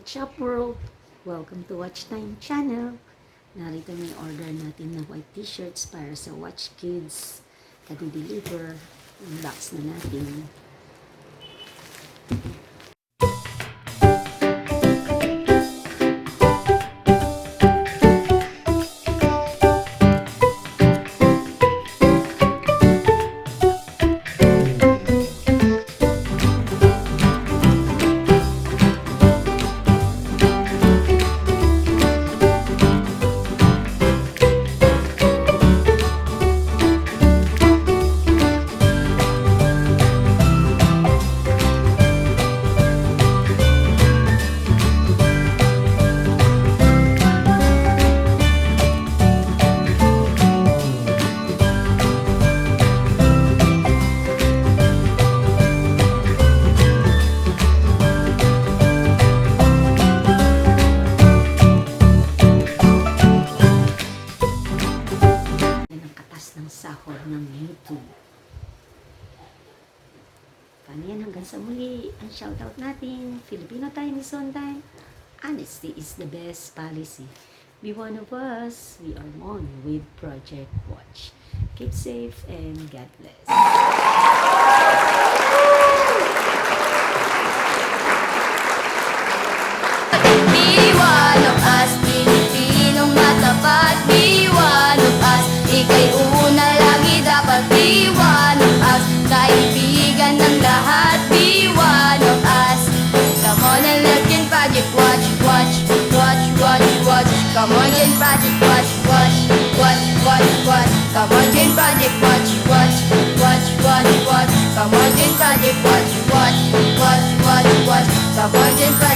What's up world? Welcome to Watch Time channel. Narito na yung order natin ng white t-shirts para sa Watch Kids. Kadi-deliver. Unbox na natin. Ng sahod ng YouTube. Paano yan? Hanggang sa muli, ang shoutout natin, Filipino time is on time. Honesty is the best policy. Be one of us. We are one with Project W.A.T.C.H. Keep safe and God bless. Be one of us, Filipinong matapat. Be one of us, ika'y una lagi dapat. Be one of us, kaibigan ng lahat. Be one of us. Come on and let's get Project Watch, watch, watch, watch, watch. Come on and Project Watch, watch, watch, watch, watch. Come on and Project Watch, watch, watch, watch, watch. Come on and Project Watch, watch, watch, watch, watch. Come on and Project